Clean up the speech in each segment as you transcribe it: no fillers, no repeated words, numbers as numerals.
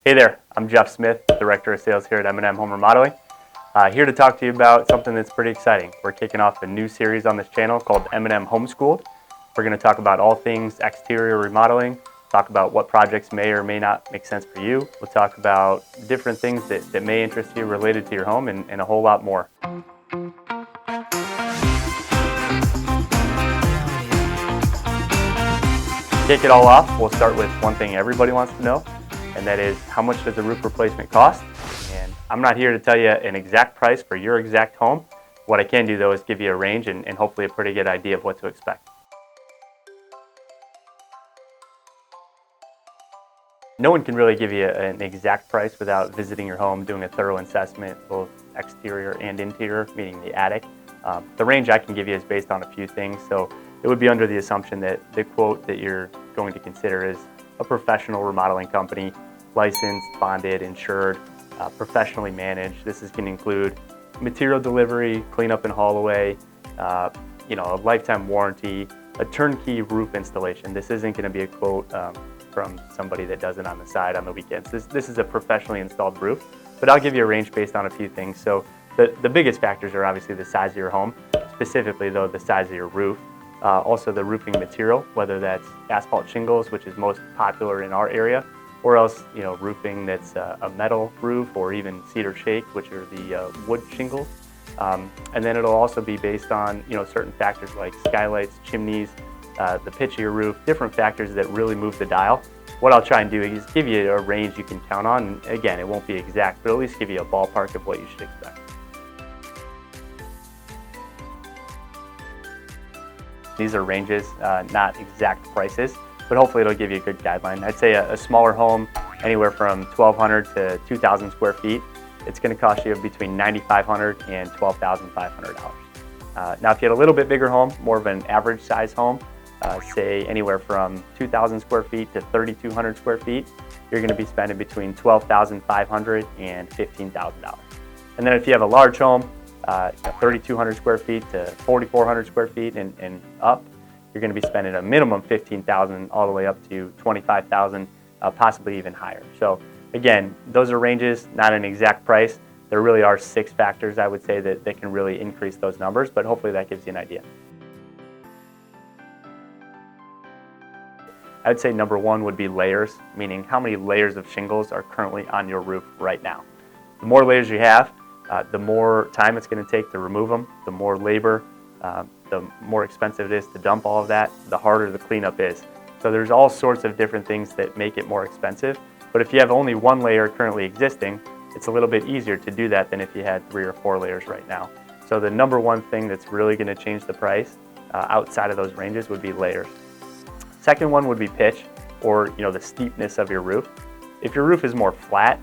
Hey there, I'm Jeff Smith, Director of Sales here at M&M Home Remodeling. Here to talk to you about something that's pretty exciting. We're kicking off a new series on this channel called M&M Homeschooled. We're going to talk about all things exterior remodeling, talk about what projects may or may not make sense for you. We'll talk about different things that may interest you related to your home and a whole lot more. Kick it all off, we'll start with one thing everybody wants to know, and that is how much does a roof replacement cost? And I'm not here to tell you an exact price for your exact home. What I can do though is give you a range and hopefully a pretty good idea of what to expect. No one can really give you an exact price without visiting your home, doing a thorough assessment, both exterior and interior, meaning the attic. The range I can give you is based on a few things, so it would be under the assumption that the quote that you're going to consider is a professional remodeling company, licensed, bonded, insured, professionally managed. This is going to include material delivery, cleanup and haul away, a lifetime warranty, a turnkey roof installation. This isn't going to be a quote from somebody that does it on the side on the weekends. This is a professionally installed roof, but I'll give you a range based on a few things. So the biggest factors are obviously the size of your home, specifically though the size of your roof. Also the roofing material, whether that's asphalt shingles, which is most popular in our area, or else roofing that's a metal roof, or even cedar shake, which are the wood shingles. And then it'll also be based on certain factors like skylights, chimneys, the pitch of your roof, different factors that really move the dial. What I'll try and do is give you a range you can count on. And again, it won't be exact, but at least give you a ballpark of what you should expect. These are ranges, not exact prices, but hopefully it'll give you a good guideline. I'd say a smaller home, anywhere from 1,200 to 2,000 square feet, it's going to cost you between $9,500 and $12,500. Now, if you had a little bit bigger home, more of an average size home, say anywhere from 2,000 square feet to 3,200 square feet, you're going to be spending between $12,500 and $15,000. And then if you have a large home, 3,200 square feet to 4,400 square feet and up, you're going to be spending a minimum $15,000 all the way up to $25,000, possibly even higher. So again, those are ranges, not an exact price. There really are 6 factors, I would say, that can really increase those numbers, but hopefully that gives you an idea. I would say number 1 would be layers, meaning how many layers of shingles are currently on your roof right now. The more layers you have, the more time it's going to take to remove them, the more labor, the more expensive it is to dump all of that, the harder the cleanup is. So there's all sorts of different things that make it more expensive. But if you have only 1 layer currently existing, it's a little bit easier to do that than if you had 3 or 4 layers right now. So the number 1 thing that's really going to change the price outside of those ranges would be layers. Second one would be pitch, or the steepness of your roof. If your roof is more flat,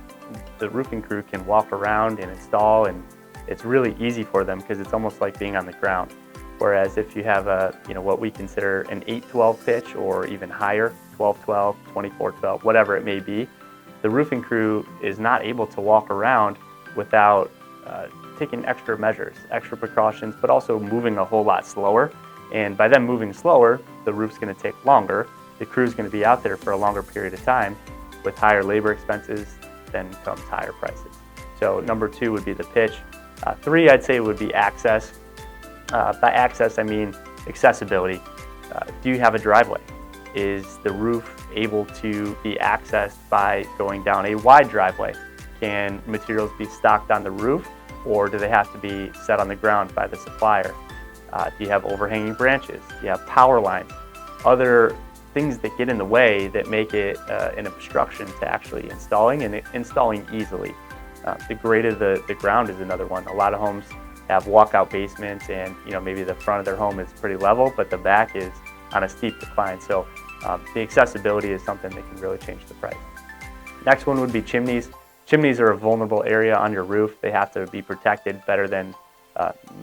the roofing crew can walk around and install, and it's really easy for them because it's almost like being on the ground. Whereas if you have what we consider an 8-12 pitch, or even higher, 12-12, 24-12, whatever it may be, the roofing crew is not able to walk around without taking extra measures, extra precautions, but also moving a whole lot slower. And by them moving slower, the roof's going to take longer. The crew's going to be out there for a longer period of time. With higher labor expenses, then comes higher prices. So number 2 would be the pitch. 3, I'd say, would be access. By access, I mean accessibility. Do you have a driveway? Is the roof able to be accessed by going down a wide driveway? Can materials be stocked on the roof, or do they have to be set on the ground by the supplier? Do you have overhanging branches? Do you have power lines? Other things that get in the way that make it an obstruction to actually installing, and installing easily. The grade of the ground is another one. A lot of homes have walkout basements, and maybe the front of their home is pretty level, but the back is on a steep decline. So the accessibility is something that can really change the price. Next one would be chimneys. Chimneys are a vulnerable area on your roof. They have to be protected better than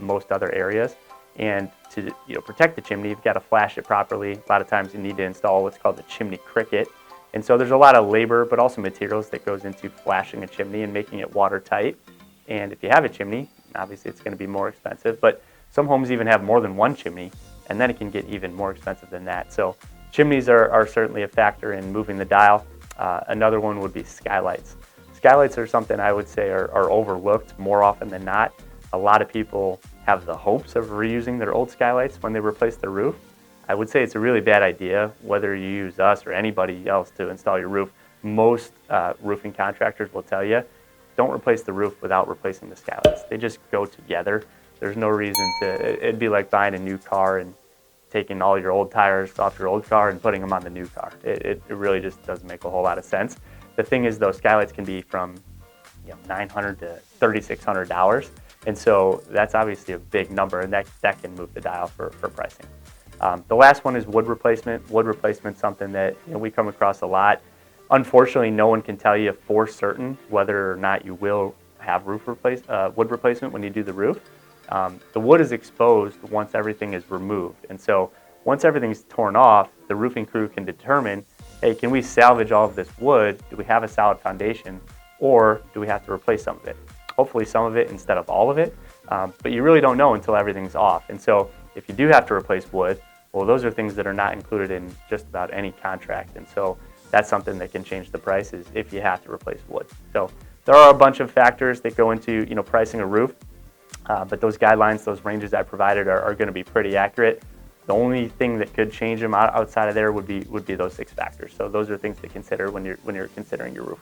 most other areas. And to protect the chimney, you've got to flash it properly. A lot of times you need to install what's called the chimney cricket. And so there's a lot of labor, but also materials that goes into flashing a chimney and making it watertight. And if you have a chimney, obviously it's going to be more expensive, but some homes even have more than 1 chimney, and then it can get even more expensive than that. So chimneys are certainly a factor in moving the dial. Another one would be skylights. Skylights are something I would say are overlooked more often than not. A lot of people have the hopes of reusing their old skylights when they replace their roof. I would say it's a really bad idea, whether you use us or anybody else to install your roof. Most roofing contractors will tell you, don't replace the roof without replacing the skylights. They just go together. There's no reason to, it'd be like buying a new car and taking all your old tires off your old car and putting them on the new car. It really just doesn't make a whole lot of sense. The thing is, though, skylights can be from $900 to $3,600, and so that's obviously a big number, and that can move the dial for pricing. The last one is wood replacement. Wood replacement is something that we come across a lot. Unfortunately, no one can tell you for certain whether or not you will have wood replacement when you do the roof. The wood is exposed once everything is removed, and so once everything's torn off, the roofing crew can determine, hey, can we salvage all of this wood? Do we have a solid foundation, or do we have to replace some of it? Hopefully some of it instead of all of it, but you really don't know until everything's off. And so if you do have to replace wood, well, those are things that are not included in just about any contract, and so that's something that can change the prices if you have to replace wood. So there are a bunch of factors that go into pricing a roof, but those guidelines, those ranges I provided are going to be pretty accurate. The only thing that could change them outside of there would be those 6 factors. So those are things to consider when you're considering your roof.